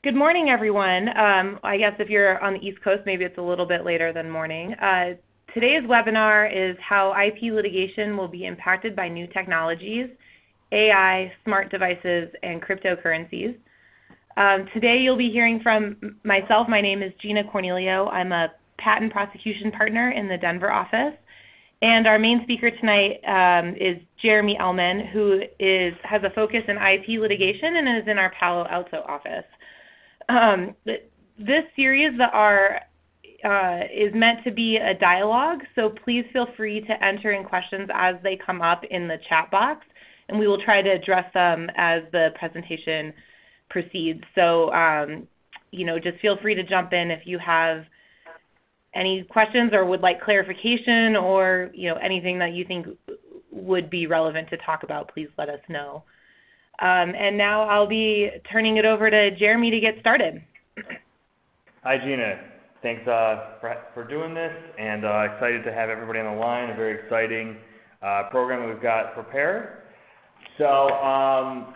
Good morning, everyone. I guess if you're on the East Coast, maybe it's a little bit later than morning. Today's webinar is how IP litigation will be impacted by new technologies, AI, smart devices, and cryptocurrencies. Today you'll be hearing from myself. My name is Gina Cornelio. I'm a patent prosecution partner in the Denver office. And our main speaker tonight is Jeremy Elman, who has a focus in IP litigation and is in our Palo Alto office. This series is meant to be a dialogue, so please feel free to enter in questions as they come up in the chat box, and we will try to address them as the presentation proceeds. So, just feel free to jump in if you have any questions or would like clarification or anything that you think would be relevant to talk about. Please let us know. And now I'll be turning it over to Jeremy to get started. Hi, Gina. Thanks for doing this, and excited to have everybody on the line. A very exciting program that we've got prepared. So,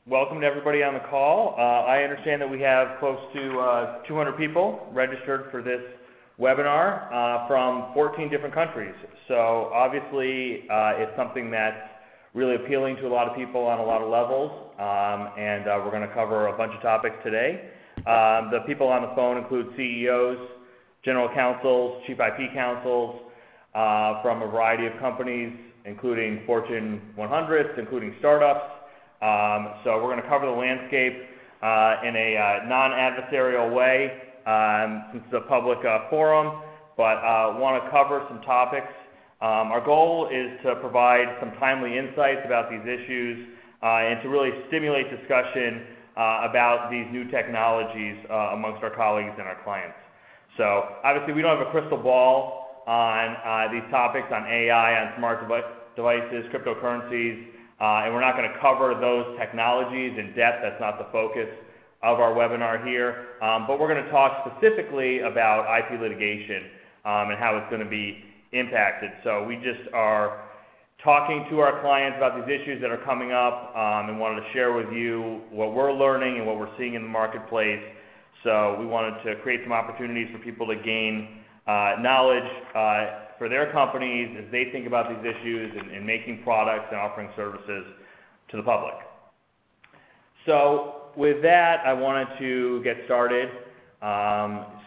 welcome to everybody on the call. I understand that we have close to 200 people registered for this webinar from 14 different countries. So obviously, it's something that's really appealing to a lot of people on a lot of levels, and we're going to cover a bunch of topics today. The people on the phone include CEOs, general counsels, chief IP counsels from a variety of companies, including Fortune 100s, including startups. So we're going to cover the landscape in a non-adversarial way since it's a public forum, but want to cover some topics. Our goal is to provide some timely insights about these issues and to really stimulate discussion about these new technologies amongst our colleagues and our clients. So obviously we don't have a crystal ball on these topics, on AI, on smart devices, cryptocurrencies, and we're not going to cover those technologies in depth. That's not the focus of our webinar here, but we're going to talk specifically about IP litigation and how it's going to be impacted. So we just are talking to our clients about these issues that are coming up and wanted to share with you what we're learning and what we're seeing in the marketplace. So we wanted to create some opportunities for people to gain knowledge for their companies as they think about these issues and making products and offering services to the public. So with that, I wanted to get started.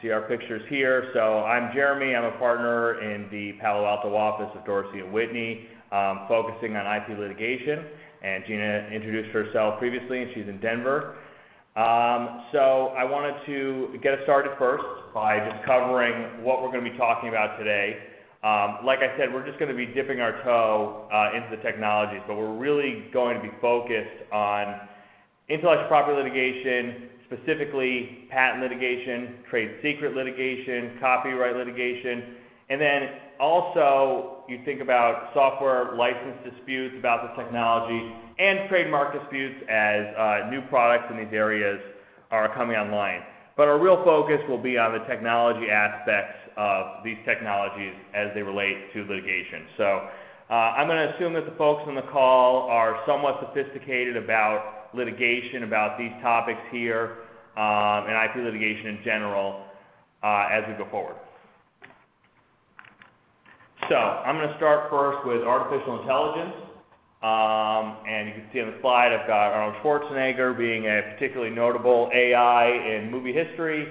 See our pictures here. So I'm Jeremy. I'm a partner in the Palo Alto office of Dorsey and Whitney, focusing on IP litigation. And Gina introduced herself previously, and she's in Denver. So I wanted to get us started first by just covering what we're going to be talking about today. Like I said, we're just going to be dipping our toe into the technologies, but we're really going to be focused on intellectual property litigation, specifically patent litigation, trade secret litigation, copyright litigation, and then also you think about software license disputes about the technology and trademark disputes as new products in these areas are coming online. But our real focus will be on the technology aspects of these technologies as they relate to litigation. So I'm going to assume that the folks on the call are somewhat sophisticated about litigation, about these topics here, and IP litigation in general as we go forward. So I'm going to start first with artificial intelligence. And you can see on the slide I've got Arnold Schwarzenegger being a particularly notable AI in movie history.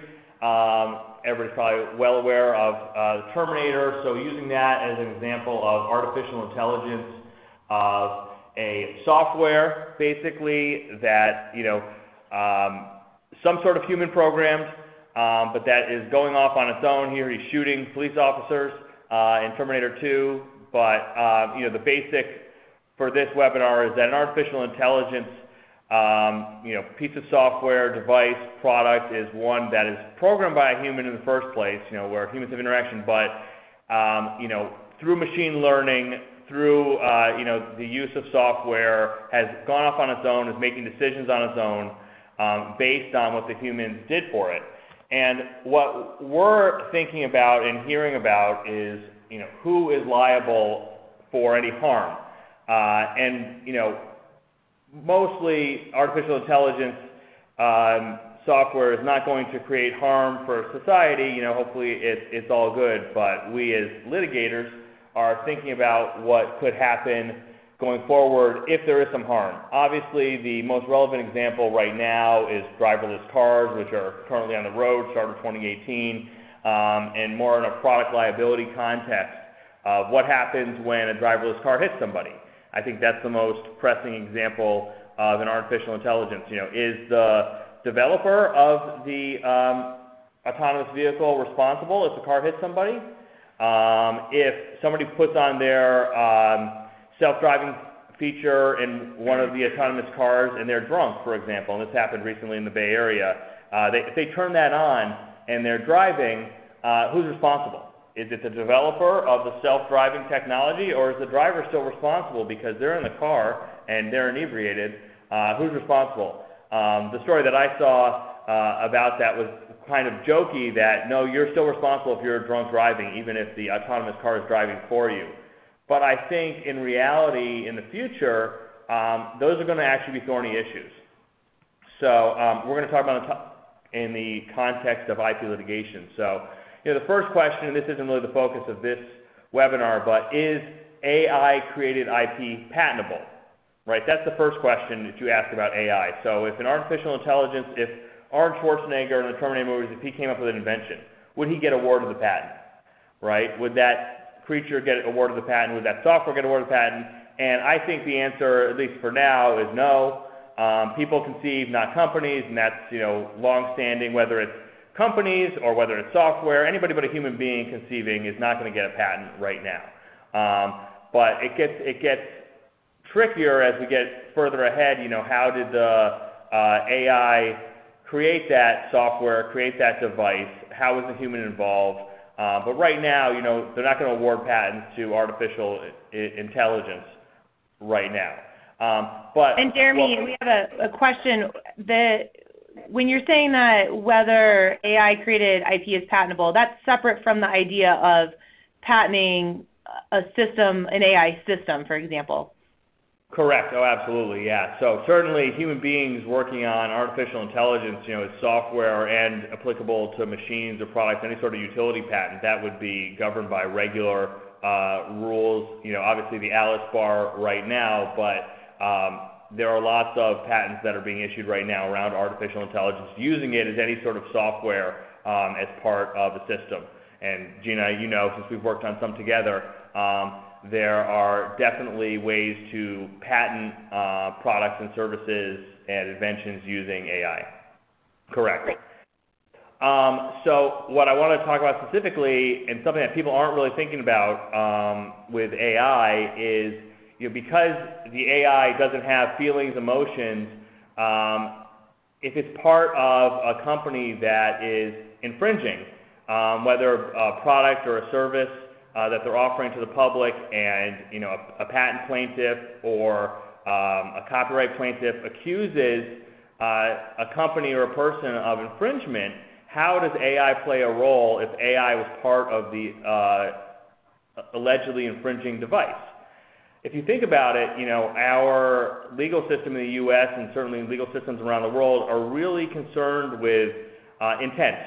Everybody's probably well aware of the Terminator, so using that as an example of artificial intelligence, of a software basically that, some sort of human programmed, but that is going off on its own. Here he's shooting police officers in Terminator 2, but the basic for this webinar is that an artificial intelligence piece of software, device, product is one that is programmed by a human in the first place, where humans have interaction, but through machine learning, through the use of software, has gone off on its own, is making decisions on its own based on what the humans did for it. And what we're thinking about and hearing about is, who is liable for any harm? Mostly artificial intelligence software is not going to create harm for society, hopefully it's all good. But we as litigators are thinking about what could happen going forward if there is some harm. Obviously, the most relevant example right now is driverless cars, which are currently on the road, started 2018, and more in a product liability context of what happens when a driverless car hits somebody. I think that's the most pressing example of an artificial intelligence. Is the developer of the autonomous vehicle responsible if the car hits somebody? If somebody puts on their self-driving feature in one of the autonomous cars and they're drunk, for example, and this happened recently in the Bay Area, if they turn that on and they're driving, who's responsible? Is it the developer of the self-driving technology, or is the driver still responsible because they're in the car and they're inebriated? Who's responsible? The story that I saw about that was kind of jokey that, no, you're still responsible if you're drunk driving, even if the autonomous car is driving for you. But I think in reality, in the future, those are going to actually be thorny issues. So we're going to talk about in the context of IP litigation. So the first question, and this isn't really the focus of this webinar, but is AI-created IP patentable? Right? That's the first question that you ask about AI. So if an artificial intelligence, if Arnold Schwarzenegger in the Terminator movies, if he came up with an invention, would he get awarded the patent? Right? Would that creature get awarded the patent? Would that software get awarded the patent? And I think the answer, at least for now, is no. People conceive, not companies, and that's long-standing. Whether it's companies or whether it's software, anybody but a human being conceiving is not going to get a patent right now. But it gets trickier as we get further ahead. How did the AI create that software, create that device? How was the human involved? But right now, they're not going to award patents to artificial intelligence right now. And Jeremy, we have a question that when you're saying that whether AI-created IP is patentable, that's separate from the idea of patenting a system, an AI system, for example. Correct. Oh, absolutely. Yeah. So certainly human beings working on artificial intelligence, is software and applicable to machines or products, any sort of utility patent, that would be governed by regular rules. Obviously the Alice bar right now, but there are lots of patents that are being issued right now around artificial intelligence, using it as any sort of software as part of a system. And Gina, since we've worked on some together, there are definitely ways to patent products and services and inventions using AI. Correct. So what I want to talk about specifically, and something that people aren't really thinking about with AI, is because the AI doesn't have feelings, emotions, if it's part of a company that is infringing, whether a product or a service that they're offering to the public, and a patent plaintiff or a copyright plaintiff accuses a company or a person of infringement, how does AI play a role if AI was part of the allegedly infringing device? If you think about it, our legal system in the U.S. and certainly legal systems around the world are really concerned with intent.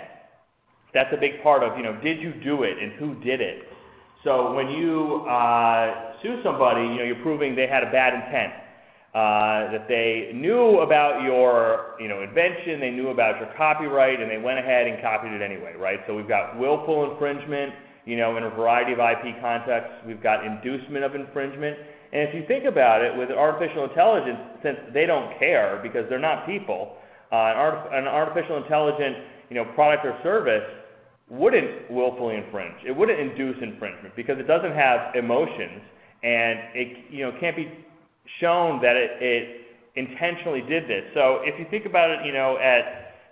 That's a big part of, did you do it and who did it? So when you sue somebody, you're proving they had a bad intent, that they knew about your, invention, they knew about your copyright, and they went ahead and copied it anyway, right? So we've got willful infringement, in a variety of IP contexts. We've got inducement of infringement. And if you think about it, with artificial intelligence, since they don't care because they're not people, an artificial intelligent, product or service wouldn't willfully infringe. It wouldn't induce infringement because it doesn't have emotions, and it can't be shown that it intentionally did this. So if you think about it,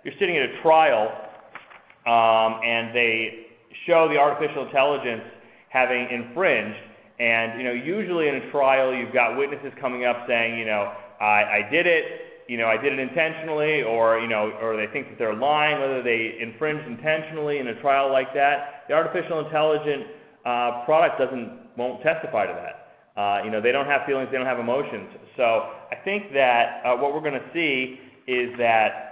you're sitting at a trial, and they show the artificial intelligence having infringed, and usually in a trial you've got witnesses coming up saying, I did it, I did it intentionally, or they think that they're lying, whether they infringed intentionally in a trial like that. The artificial intelligent product won't testify to that. They don't have feelings, they don't have emotions. So I think that what we're going to see is that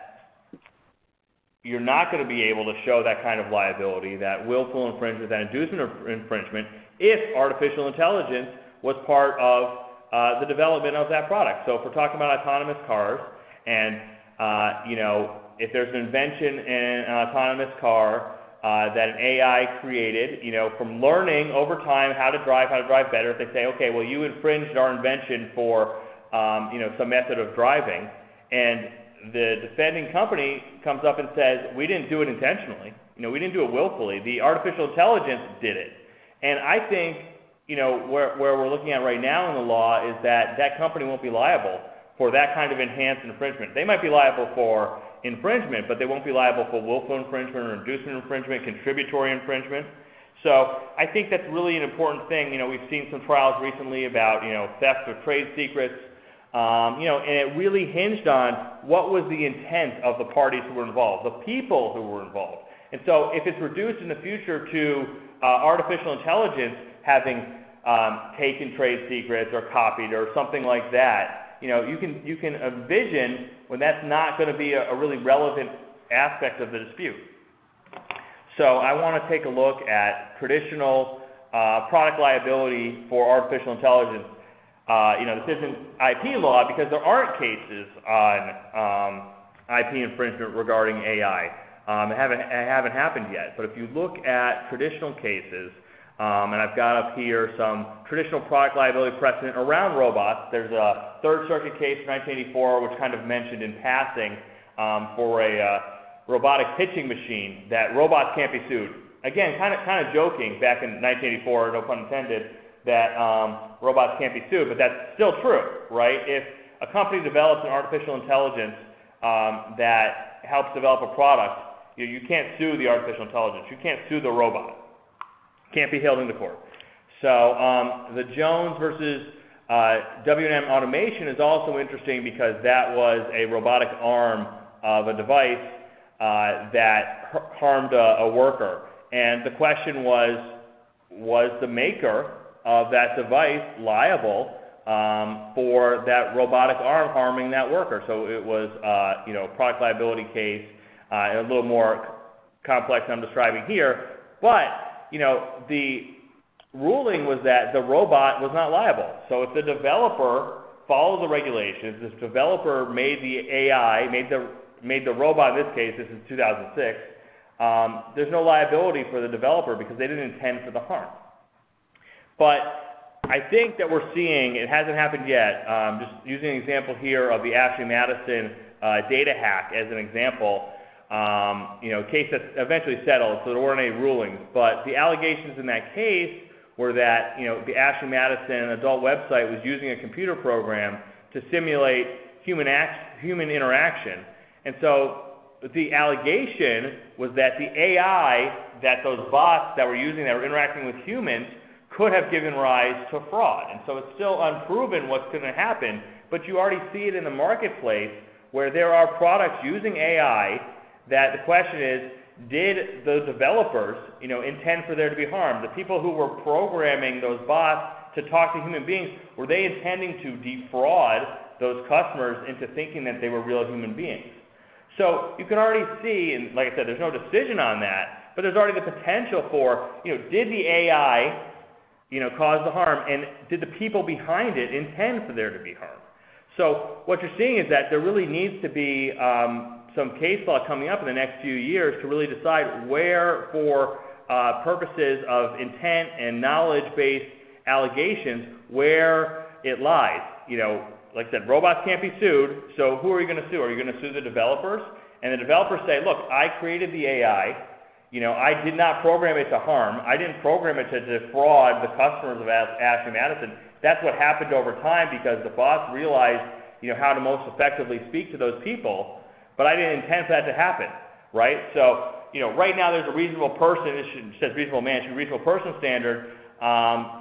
you're not going to be able to show that kind of liability, that willful infringement, that inducement of infringement, if artificial intelligence was part of the development of that product. So if we're talking about autonomous cars, and if there's an invention in an autonomous car that an AI created, from learning over time how to drive better, if they say, okay, well, you infringed our invention for some method of driving, and the defending company comes up and says, we didn't do it intentionally, we didn't do it willfully, the artificial intelligence did it. And I think, where we're looking at right now in the law is that that company won't be liable for that kind of enhanced infringement. They might be liable for infringement, but they won't be liable for willful infringement or inducement infringement, contributory infringement. So I think that's really an important thing. We've seen some trials recently about, theft of trade secrets, and it really hinged on what was the intent of the parties who were involved, the people who were involved. And so if it's reduced in the future to artificial intelligence having taken trade secrets or copied or something like that, you can envision when that's not going to be a really relevant aspect of the dispute. So I want to take a look at traditional product liability for artificial intelligence. This isn't IP law because there aren't cases on IP infringement regarding AI. It haven't happened yet. But if you look at traditional cases, and I've got up here some traditional product liability precedent around robots. There's a Third Circuit case from 1984, which kind of mentioned in passing for a robotic pitching machine that robots can't be sued. Again, kind of joking back in 1984, no pun intended, that robots can't be sued, but that's still true, right? If a company develops an artificial intelligence that helps develop a product, you can't sue the artificial intelligence. You can't sue the robot. Can't be held into court. So the Jones versus W&M automation is also interesting because that was a robotic arm of a device that harmed a worker. And the question was the maker of that device liable for that robotic arm harming that worker? So it was a product liability case, a little more complex than I'm describing here, but the ruling was that the robot was not liable. So if the developer follows the regulations, this developer made the AI, made the robot in this case, this is 2006, there's no liability for the developer because they didn't intend for the harm. But I think that we're seeing, it hasn't happened yet, just using an example here of the Ashley Madison data hack as an example, case that eventually settled, so there weren't any rulings. But the allegations in that case were that, the Ashley Madison adult website was using a computer program to simulate human interaction. And so the allegation was that the AI that those bots that were using, that were interacting with humans, could have given rise to fraud. And so it's still unproven what's going to happen, but you already see it in the marketplace where there are products using AI that the question is, did the developers, intend for there to be harm? The people who were programming those bots to talk to human beings, were they intending to defraud those customers into thinking that they were real human beings? So you can already see, and like I said, there's no decision on that, but there's already the potential for, did the AI, cause the harm, and did the people behind it intend for there to be harm? So what you're seeing is that there really needs to be some case law coming up in the next few years to really decide where, for purposes of intent and knowledge-based allegations, where it lies. Like I said, robots can't be sued, so who are you going to sue? Are you going to sue the developers? And the developers say, look, I created the AI. I did not program it to harm. I didn't program it to defraud the customers of Ashley Madison. That's what happened over time because the bots realized, how to most effectively speak to those people. But I didn't intend for that to happen, right? So, right now there's a reasonable person, it says reasonable man, it's a reasonable person standard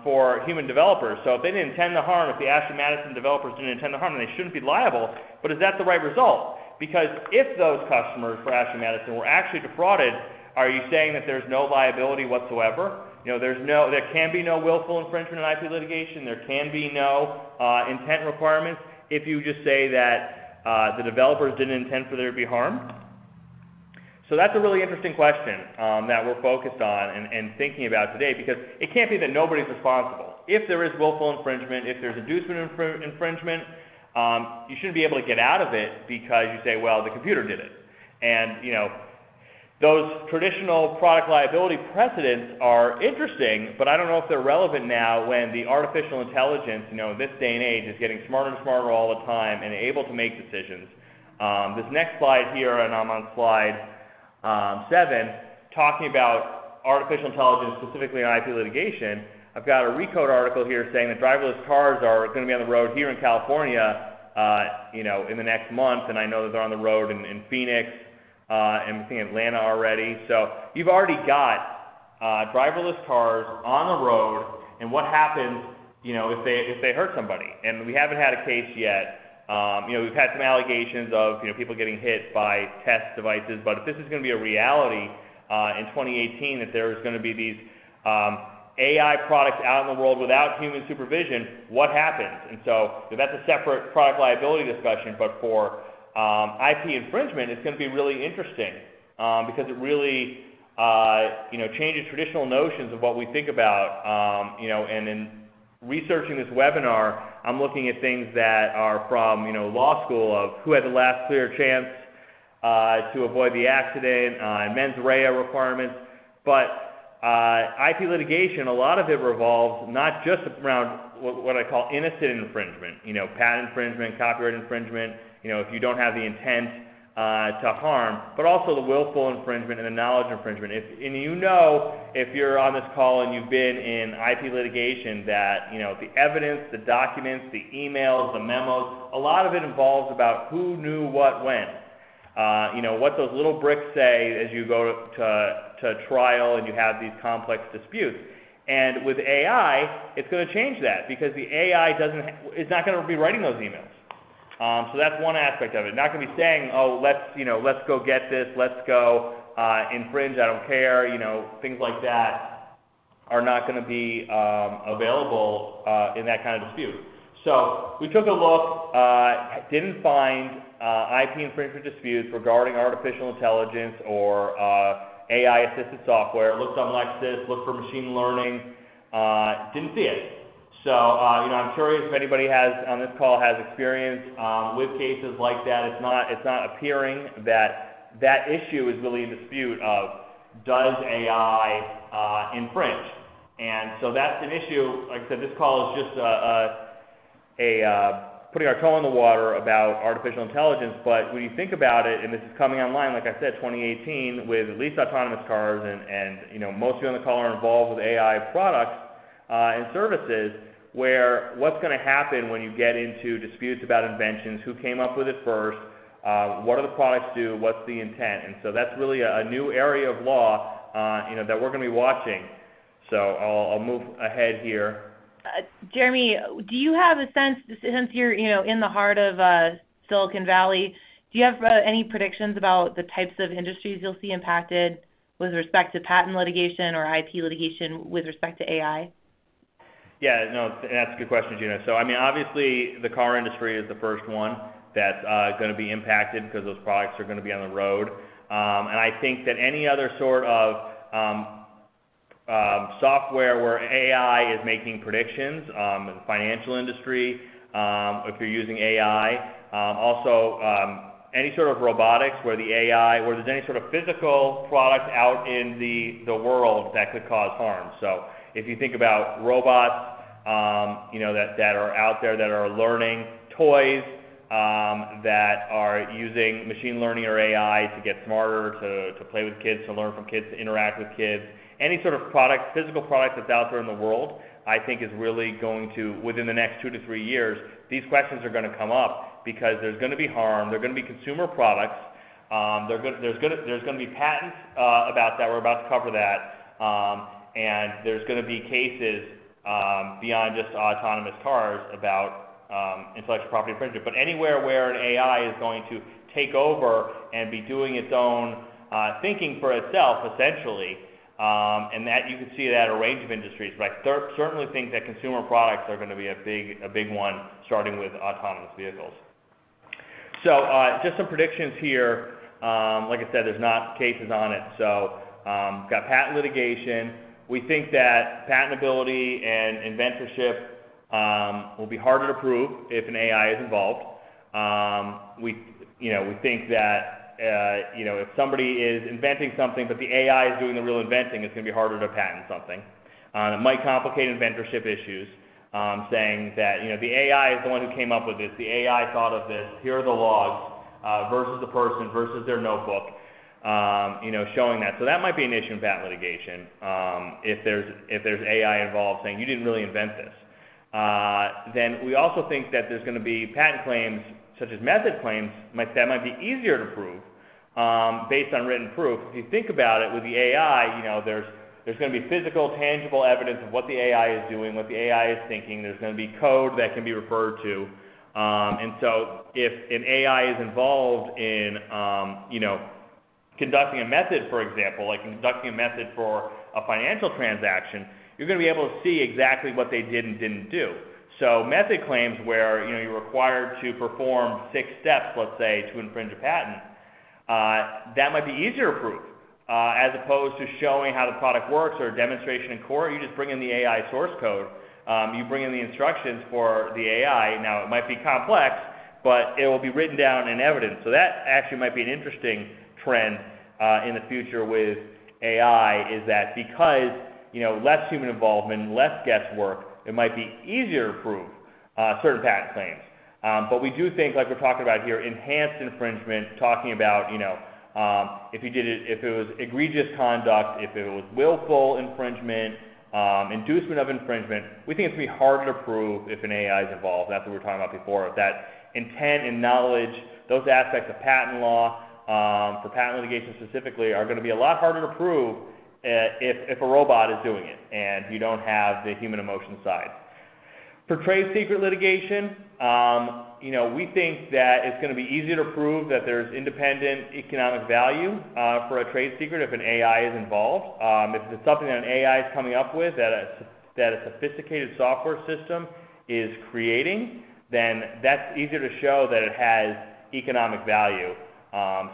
for human developers. So if they didn't intend the harm, if the Ashley Madison developers didn't intend the harm, then they shouldn't be liable. But is that the right result? Because if those customers for Ashley Madison were actually defrauded, are you saying that there's no liability whatsoever? There can be no willful infringement in IP litigation. There can be no intent requirements if you just say that the developers didn't intend for there to be harm. So that's a really interesting question that we're focused on and thinking about today, because it can't be that nobody's responsible. If there is willful infringement, if there's inducement infringement, you shouldn't be able to get out of it because you say, well, the computer did it. And, you know, those traditional product liability precedents are interesting, but I don't know if they're relevant now when the artificial intelligence, you know, in this day and age is getting smarter and smarter all the time and able to make decisions. This next slide here, and I'm on slide 7, talking about artificial intelligence, specifically on IP litigation. I've got a Recode article here saying that driverless cars are going to be on the road here in California, you know, in the next month, and I know that they're on the road in Phoenix, and I think Atlanta already. So you've already got driverless cars on the road, and what happens, you know, if they hurt somebody? And we haven't had a case yet. You know, we've had some allegations of, you know, people getting hit by test devices, but if this is going to be a reality in 2018, that there's going to be these AI products out in the world without human supervision, what happens? And so that's a separate product liability discussion, but for IP infringement, it's going to be really interesting because it really, you know, changes traditional notions of what we think about, you know, and in researching this webinar, I'm looking at things that are from, you know, law school of who had the last clear chance to avoid the accident, and mens rea requirements. But IP litigation, a lot of it revolves not just around what I call innocent infringement, you know, patent infringement, copyright infringement, you know, if you don't have the intent to harm, but also the willful infringement and the knowledge infringement. And you know, if you're on this call and you've been in IP litigation, that, you know, the evidence, the documents, the emails, the memos, a lot of it involves about who knew what when. You know, what those little bricks say as you go to trial and you have these complex disputes. And with AI, it's going to change that because the AI is not going to be writing those emails. So that's one aspect of it. Not going to be saying, oh, let's go get this, let's go infringe, I don't care, you know, things like that are not going to be available in that kind of dispute. So we took a look, didn't find IP infringement disputes regarding artificial intelligence or AI-assisted software. Looked on Lexis, looked for machine learning, didn't see it. So, you know, I'm curious if anybody on this call has experience with cases like that. It's not appearing that issue is really a dispute of does AI infringe? And so that's an issue. Like I said, this call is just putting our toe in the water about artificial intelligence. But when you think about it, and this is coming online, like I said, 2018, with at least autonomous cars, and you know, most of you on the call are involved with AI products and services, where what's going to happen when you get into disputes about inventions, who came up with it first, what do the products do, what's the intent? And so that's really a new area of law, you know, that we're going to be watching. So I'll move ahead here. Jeremy, do you have a sense, since you're, you know, in the heart of Silicon Valley, do you have any predictions about the types of industries you'll see impacted with respect to patent litigation or IP litigation with respect to AI? Yeah, no, that's a good question, Gina. So, I mean, obviously, the car industry is the first one that's going to be impacted because those products are going to be on the road. And I think that any other sort of software where AI is making predictions, in the financial industry, if you're using AI, also any sort of robotics where the AI, where there's any sort of physical product out in the world that could cause harm. So if you think about robots, you know, that are out there that are learning, toys that are using machine learning or AI to get smarter, to play with kids, to learn from kids, to interact with kids, any sort of product, physical product that's out there in the world, I think is really going to, within the next 2 to 3 years, these questions are going to come up because there's going to be harm, there are going to be consumer products, there's going to be patents about that, we're about to cover that, and there's going to be cases beyond just autonomous cars about intellectual property infringement. But anywhere where an AI is going to take over and be doing its own thinking for itself, essentially, and that you can see that in a range of industries. But I certainly think that consumer products are going to be a big one, starting with autonomous vehicles. So just some predictions here. Like I said, there's not cases on it. So got patent litigation. We think that patentability and inventorship will be harder to prove if an AI is involved. We think that if somebody is inventing something, but the AI is doing the real inventing, it's going to be harder to patent something. It might complicate inventorship issues, saying that the AI is the one who came up with this. The AI thought of this. Here are the logs versus the person versus their notebook. Showing that. So that might be an issue in patent litigation if there's AI involved saying you didn't really invent this. Then we also think that there's going to be patent claims such as method claims that might be easier to prove based on written proof. If you think about it with the AI, there's going to be physical, tangible evidence of what the AI is doing, what the AI is thinking. There's going to be code that can be referred to. And so if an AI is involved in, conducting a method, for example, like conducting a method for a financial transaction, you're going to be able to see exactly what they did and didn't do. So method claims where you're required to perform 6 steps, let's say, to infringe a patent, that might be easier to prove. As opposed to showing how the product works or a demonstration in court, you just bring in the AI source code. You bring in the instructions for the AI. Now, it might be complex, but it will be written down in evidence. So that actually might be an interesting trend in the future with AI, is that because less human involvement, less guesswork, it might be easier to prove certain patent claims. But we do think, like we're talking about here, enhanced infringement, talking about if it was egregious conduct, if it was willful infringement, inducement of infringement, we think it's going to be harder to prove if an AI is involved. That's what we were talking about before. If that intent and knowledge, those aspects of patent law, for patent litigation specifically, are going to be a lot harder to prove if a robot is doing it and you don't have the human emotion side. For trade secret litigation, we think that it's going to be easier to prove that there's independent economic value for a trade secret if an AI is involved. If it's something that an AI is coming up with, that a sophisticated software system is creating, then that's easier to show that it has economic value,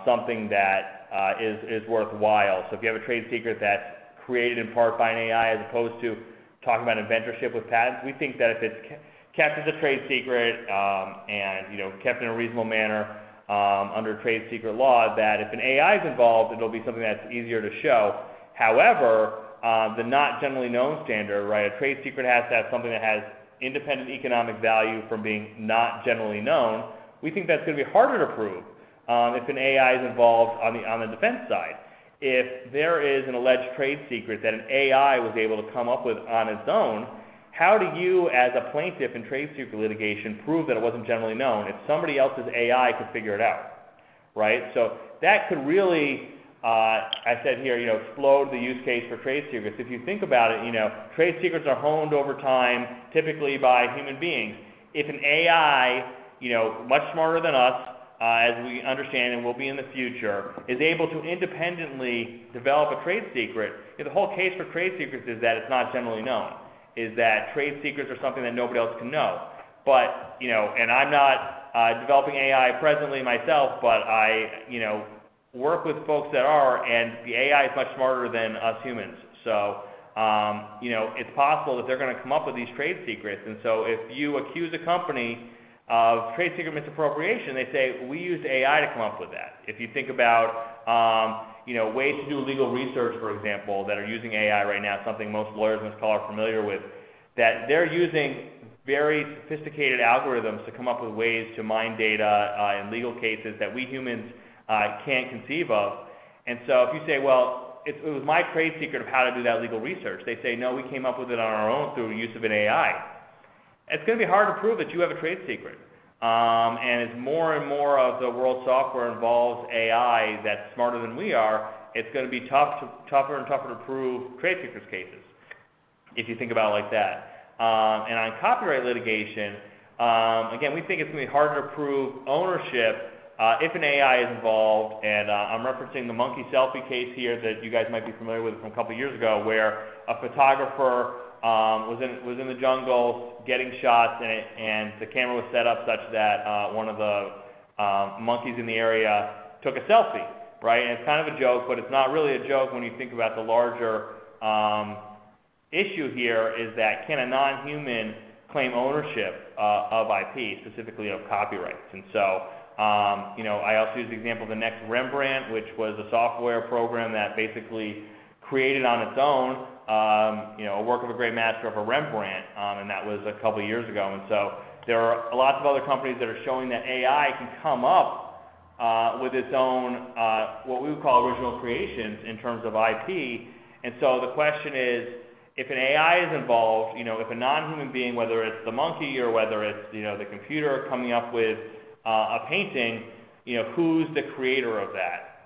something that is worthwhile. So if you have a trade secret that's created in part by an AI as opposed to talking about inventorship with patents, we think that if it's kept as a trade secret and kept in a reasonable manner under trade secret law, that if an AI is involved, it'll be something that's easier to show. However, the not generally known standard, right? A trade secret has to have something that has independent economic value from being not generally known. We think that's going to be harder to prove if an AI is involved on the defense side. If there is an alleged trade secret that an AI was able to come up with on its own, how do you, as a plaintiff in trade secret litigation, prove that it wasn't generally known if somebody else's AI could figure it out, right? So that could really, I said here, explode the use case for trade secrets. If you think about it, trade secrets are honed over time, typically by human beings. If an AI, much smarter than us, as we understand and will be in the future, is able to independently develop a trade secret, the whole case for trade secrets is that it's not generally known, is that trade secrets are something that nobody else can know. But, and I'm not developing AI presently myself, but I, work with folks that are, and the AI is much smarter than us humans. So, it's possible that they're going to come up with these trade secrets. And so if you accuse a company of trade secret misappropriation, they say, we used AI to come up with that. If you think about, ways to do legal research, for example, that are using AI right now, something most lawyers in this call are familiar with, that they're using very sophisticated algorithms to come up with ways to mine data in legal cases that we humans can't conceive of. And so if you say, well, it was my trade secret of how to do that legal research, they say, no, we came up with it on our own through the use of an AI. It's going to be hard to prove that you have a trade secret. And as more and more of the world's software involves AI that's smarter than we are, it's going to be tougher and tougher to prove trade secrets cases, if you think about it like that. And on copyright litigation, again, we think it's going to be harder to prove ownership if an AI is involved. And I'm referencing the monkey selfie case here that you guys might be familiar with from a couple of years ago, where a photographer was in the jungle getting shots, and the camera was set up such that one of the monkeys in the area took a selfie, right? And it's kind of a joke, but it's not really a joke when you think about the larger issue here is that can a non-human claim ownership of IP, specifically of copyrights? And so, I also use the example of the next Rembrandt, which was a software program that basically created on its own, a work of a great master of a Rembrandt, and that was a couple of years ago. And so there are lots of other companies that are showing that AI can come up with its own, what we would call original creations in terms of IP. And so the question is, if an AI is involved, if a non-human being, whether it's the monkey or whether it's, the computer coming up with a painting, who's the creator of that,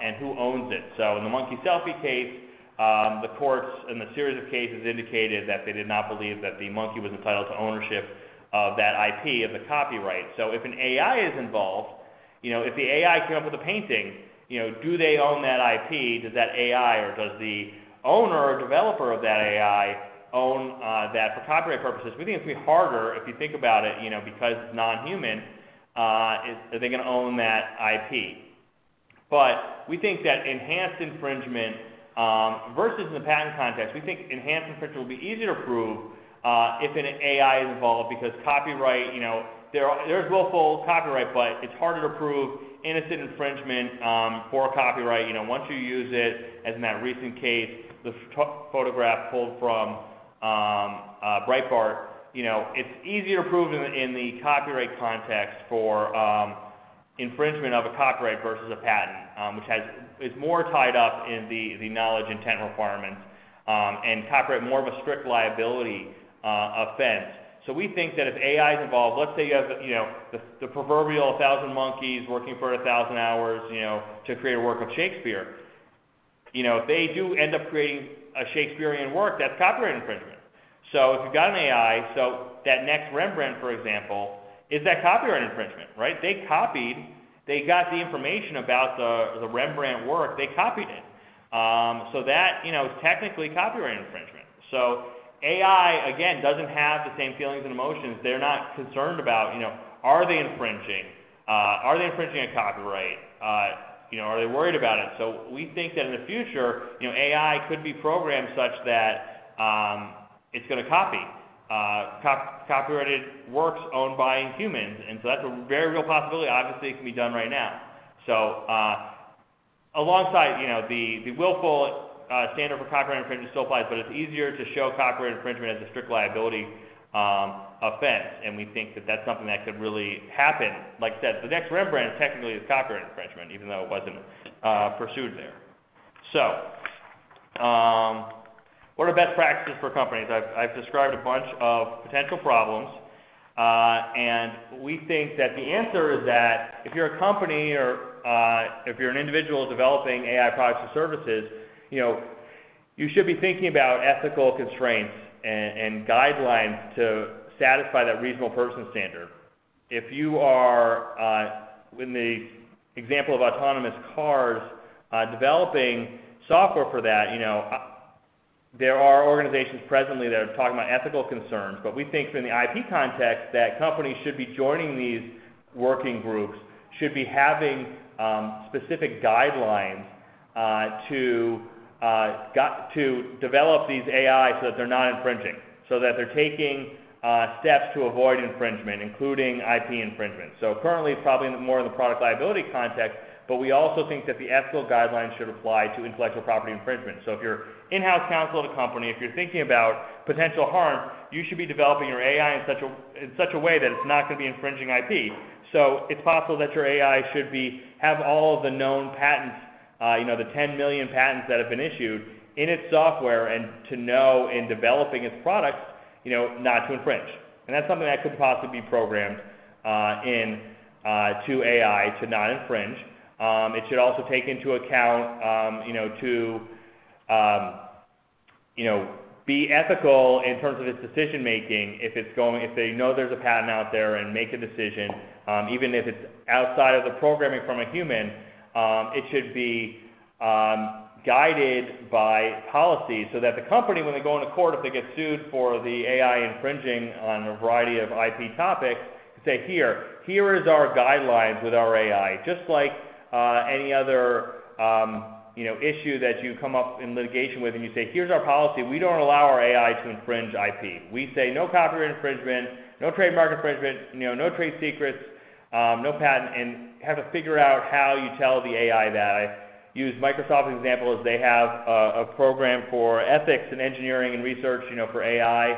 and who owns it? So in the monkey selfie case, the courts in the series of cases indicated that they did not believe that the monkey was entitled to ownership of that IP, of the copyright. So if an AI is involved, if the AI came up with a painting, do they own that IP? Does that AI or does the owner or developer of that AI own that for copyright purposes? We think it's going to be harder if you think about it, because it's non-human, are they going to own that IP? But we think that enhanced infringement versus in the patent context, we think enhanced infringement will be easier to prove if an AI is involved, because copyright, there's willful copyright, but it's harder to prove innocent infringement for copyright. Once you use it, as in that recent case, the photograph pulled from Breitbart, it's easier to prove in the copyright context for infringement of a copyright versus a patent, which is more tied up in the knowledge intent requirements, and copyright more of a strict liability offense. So we think that if AI is involved, let's say you have the proverbial 1,000 monkeys working for 1,000 hours, to create a work of Shakespeare. If they do end up creating a Shakespearean work, that's copyright infringement. So if you've got an AI, so that next Rembrandt, for example, is that copyright infringement, right? They got the information about the Rembrandt work, they copied it. So that, is technically copyright infringement. So AI, again, doesn't have the same feelings and emotions. They're not concerned about, are they infringing? Are they infringing a copyright? Are they worried about it? So we think that in the future, AI could be programmed such that it's going to copy copyrighted works owned by humans, and so that's a very real possibility. Obviously, it can be done right now. So alongside, the willful standard for copyright infringement still applies, but it's easier to show copyright infringement as a strict liability offense, and we think that that's something that could really happen. Like I said, the next Rembrandt technically is copyright infringement, even though it wasn't pursued there. So, what are best practices for companies? I've described a bunch of potential problems, and we think that the answer is that if you're a company or if you're an individual developing AI products or services, you should be thinking about ethical constraints and guidelines to satisfy that reasonable person standard. If you are, in the example of autonomous cars, developing software for that, there are organizations presently that are talking about ethical concerns, but we think in the IP context that companies should be joining these working groups, should be having specific guidelines to develop these AI so that they're not infringing, so that they're taking steps to avoid infringement, including IP infringement. So currently it's probably more in the product liability context, but we also think that the ethical guidelines should apply to intellectual property infringement. So if you're in-house counsel at a company, if you're thinking about potential harm, you should be developing your AI in such a way that it's not going to be infringing IP. So it's possible that your AI should have all of the known patents, the 10 million patents that have been issued in its software, and to know in developing its products, not to infringe. And that's something that could possibly be programmed to AI to not infringe. It should also take into account, be ethical in terms of its decision making. If they know there's a patent out there and make a decision, even if it's outside of the programming from a human, it should be guided by policy, so that the company, when they go into court, if they get sued for the AI infringing on a variety of IP topics, say, here is our guidelines with our AI. Just like any other issue that you come up in litigation with, and you say, here's our policy, we don't allow our AI to infringe IP. We say no copyright infringement, no trademark infringement, no trade secrets, no patent, and have to figure out how you tell the AI that. I use Microsoft's example as they have a program for ethics and engineering and research, for AI.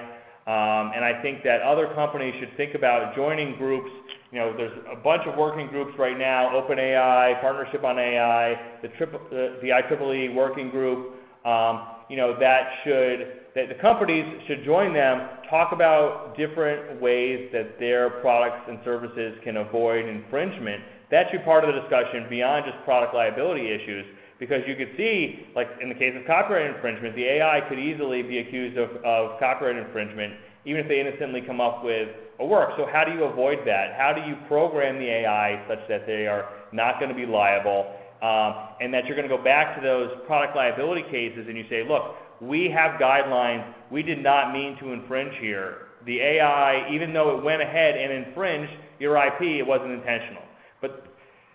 And I think that other companies should think about joining groups. There's a bunch of working groups right now, OpenAI, Partnership on AI, the IEEE working group, that the companies should join them, talk about different ways that their products and services can avoid infringement. That should be part of the discussion beyond just product liability issues, because you could see, like in the case of copyright infringement, the AI could easily be accused of copyright infringement, even if they innocently come up with a work. So how do you avoid that? How do you program the AI such that they are not going to be liable, and that you're going to go back to those product liability cases and you say, look, we have guidelines. We did not mean to infringe here. The AI, even though it went ahead and infringed your IP, it wasn't intentional. But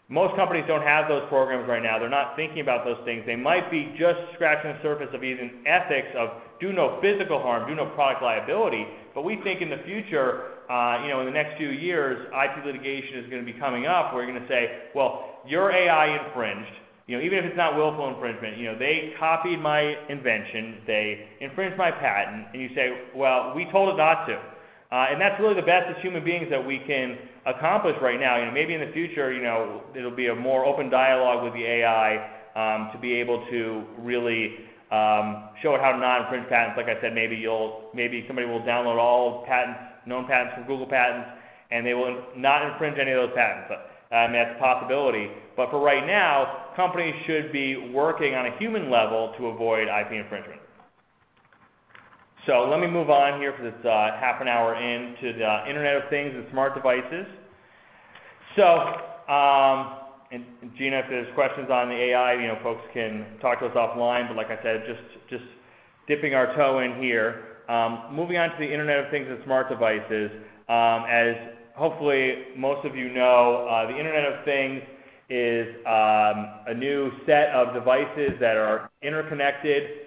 most companies don't have those programs right now. They're not thinking about those things. They might be just scratching the surface of even ethics of do no physical harm, do no product liability. But we think in the future, in the next few years, IP litigation is going to be coming up. We're going to say, well, your AI infringed. Even if it's not willful infringement, they copied my invention, they infringed my patent, and you say, well, we told it not to. And that's really the best as human beings that we can accomplish right now. Maybe in the future, it'll be a more open dialogue with the AI to be able to really show it how to not infringe patents. Like I said, maybe somebody will download all known patents from Google Patents, and they will not infringe any of those patents. That's a possibility. But for right now, companies should be working on a human level to avoid IP infringement. So let me move on here for this half an hour into the Internet of Things and smart devices. So, and Gina, if there's questions on the AI, folks can talk to us offline. But like I said, just dipping our toe in here. Moving on to the Internet of Things and smart devices, as hopefully most of you know, the Internet of Things is a new set of devices that are interconnected,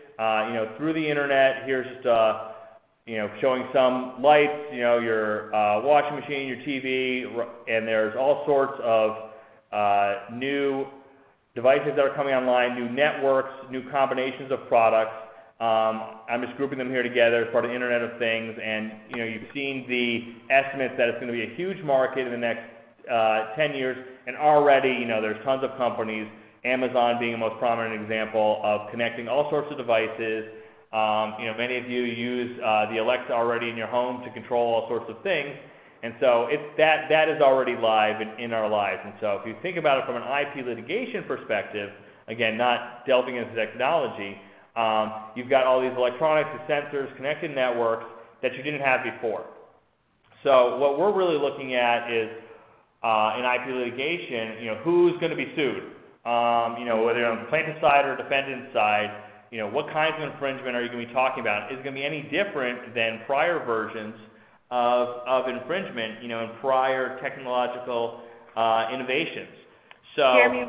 through the internet. Here's just, showing some lights, your washing machine, your TV, and there's all sorts of new devices that are coming online, new networks, new combinations of products. I'm just grouping them here together as part of the Internet of Things, and you've seen the estimates that it's going to be a huge market in the next 10 years, and already there's tons of companies, Amazon being the most prominent example of connecting all sorts of devices. Many of you use the Alexa already in your home to control all sorts of things, and so that is already live in our lives. And so if you think about it from an IP litigation perspective, again, not delving into technology, you've got all these electronics, the sensors, connected networks that you didn't have before. So what we're really looking at is in IP litigation, who's going to be sued? Whether you're on the plaintiff side or defendant side, what kinds of infringement are you going to be talking about? Is it going to be any different than prior versions of infringement, in prior technological innovations? So, Jeremy,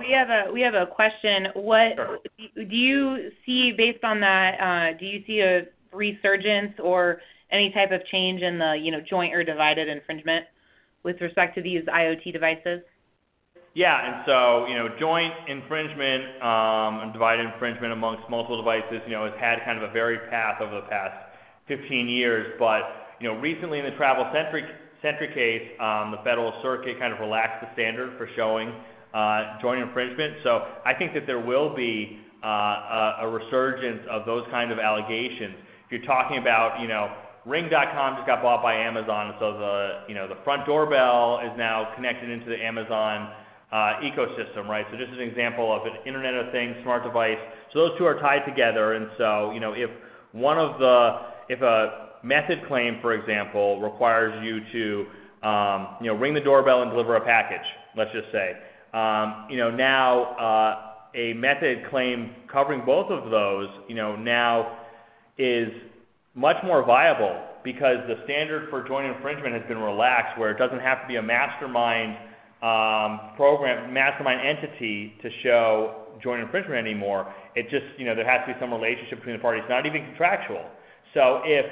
we have a question. Sure. Do you see, based on that, do you see a resurgence or any type of change in the joint or divided infringement with respect to these IoT devices? Yeah, and so joint infringement and divided infringement amongst multiple devices, has had kind of a varied path over the past 15 years. But recently in the travel centric case, the Federal Circuit kind of relaxed the standard for showing joint infringement. So I think that there will be a resurgence of those kind of allegations. If you're talking about, Ring.com just got bought by Amazon, so the front doorbell is now connected into the Amazon ecosystem, right? So just an example of an Internet of Things smart device. So those two are tied together, and so if a method claim, for example, requires you to ring the doorbell and deliver a package, let's just say. Now a method claim covering both of those, now is much more viable because the standard for joint infringement has been relaxed, where it doesn't have to be a mastermind mastermind entity to show joint infringement anymore. It just, there has to be some relationship between the parties, not even contractual. So if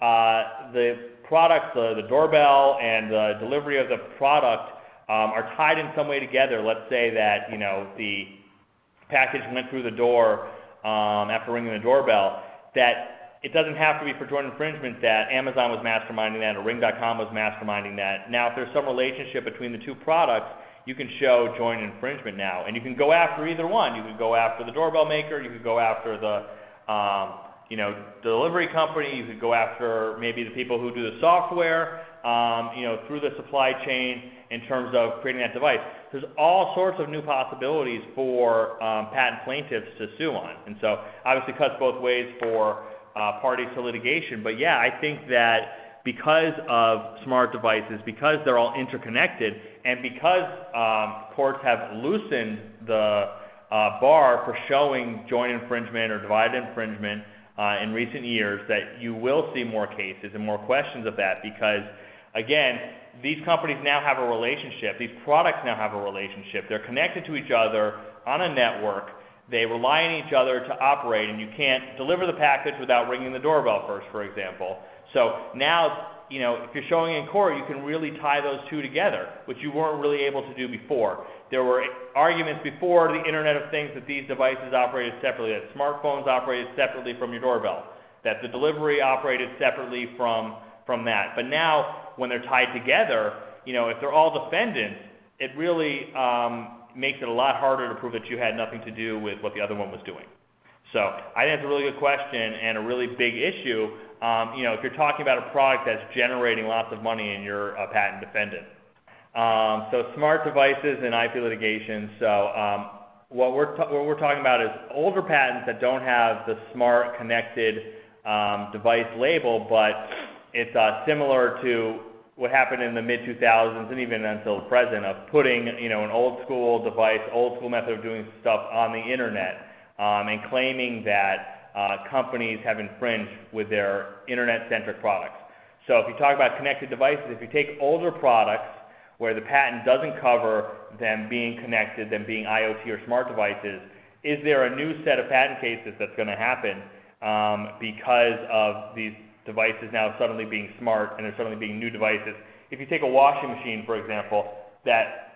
the product, the doorbell and the delivery of the product are tied in some way together, let's say that, the package went through the door after ringing the doorbell, that it doesn't have to be for joint infringement that Amazon was masterminding that or Ring.com was masterminding that. Now, if there's some relationship between the two products, you can show joint infringement now. And you can go after either one. You could go after the doorbell maker. You could go after the delivery company. You could go after maybe the people who do the software, through the supply chain in terms of creating that device. There's all sorts of new possibilities for patent plaintiffs to sue on. And so obviously cuts both ways for parties to litigation. But yeah, I think that because of smart devices, because they're all interconnected, and because courts have loosened the bar for showing joint infringement or divided infringement in recent years, that you will see more cases and more questions of that because, again, these companies now have a relationship. These products now have a relationship. They're connected to each other on a network. They rely on each other to operate, and you can't deliver the package without ringing the doorbell first, for example. So now, if you're showing in court, you can really tie those two together, which you weren't really able to do before. There were arguments before the Internet of Things that these devices operated separately, that smartphones operated separately from your doorbell, that the delivery operated separately from that. But now, when they're tied together, if they're all defendants, it really makes it a lot harder to prove that you had nothing to do with what the other one was doing. So I think that's a really good question and a really big issue. If you're talking about a product that's generating lots of money and you're a patent defendant. So smart devices and IP litigation. So what we're talking about is older patents that don't have the smart connected device label, but it's similar to what happened in the mid-2000s and even until the present of putting, an old school device, old school method of doing stuff on the internet and claiming that companies have infringed with their internet-centric products. So if you talk about connected devices, if you take older products where the patent doesn't cover them being connected, them being IoT or smart devices, is there a new set of patent cases that's going to happen because of these devices now suddenly being smart and they're suddenly being new devices? If you take a washing machine, for example, that,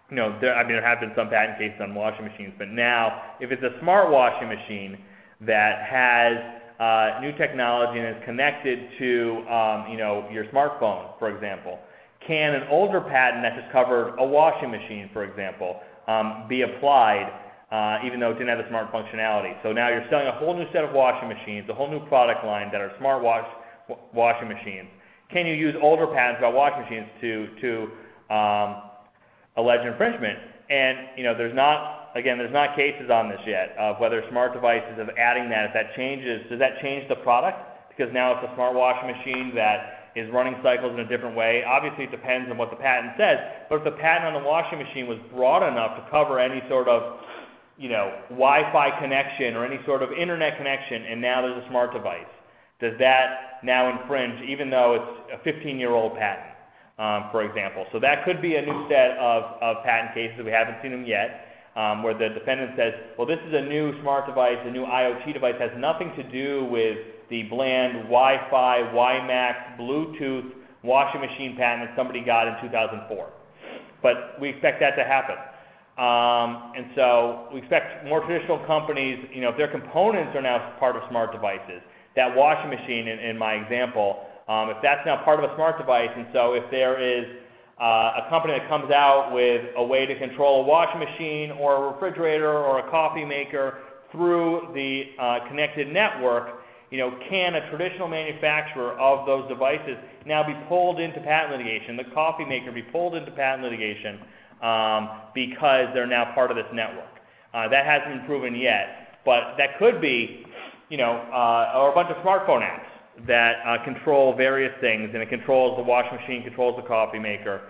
there have been some patent cases on washing machines, but now if it's a smart washing machine that has new technology and is connected to, your smartphone, for example, can an older patent that just covered a washing machine, for example, be applied even though it didn't have the smart functionality? So now you're selling a whole new set of washing machines, a whole new product line that are smart washing machines. Can you use older patents about washing machines to allege infringement? And there's not cases on this yet of whether smart devices of adding that, if that changes, does that change the product? Because now it's a smart washing machine that is running cycles in a different way. Obviously, it depends on what the patent says, but if the patent on the washing machine was broad enough to cover any sort of, Wi-Fi connection or any sort of internet connection, and now there's a smart device, does that now infringe even though it's a 15-year-old patent, for example? So that could be a new set of patent cases. We haven't seen them yet, where the defendant says, well, this is a new smart device, a new IoT device, has nothing to do with the bland Wi-Fi, WiMAX, Bluetooth washing machine patent that somebody got in 2004. But we expect that to happen. And so we expect more traditional companies, if their components are now part of smart devices, that washing machine in my example, if that's now part of a smart device, and so if there is a company that comes out with a way to control a washing machine or a refrigerator or a coffee maker through the connected network, can a traditional manufacturer of those devices now be pulled into patent litigation, the coffee maker be pulled into patent litigation because they're now part of this network? That hasn't been proven yet, but that could be, or a bunch of smartphone apps that control various things, and it controls the washing machine, controls the coffee maker.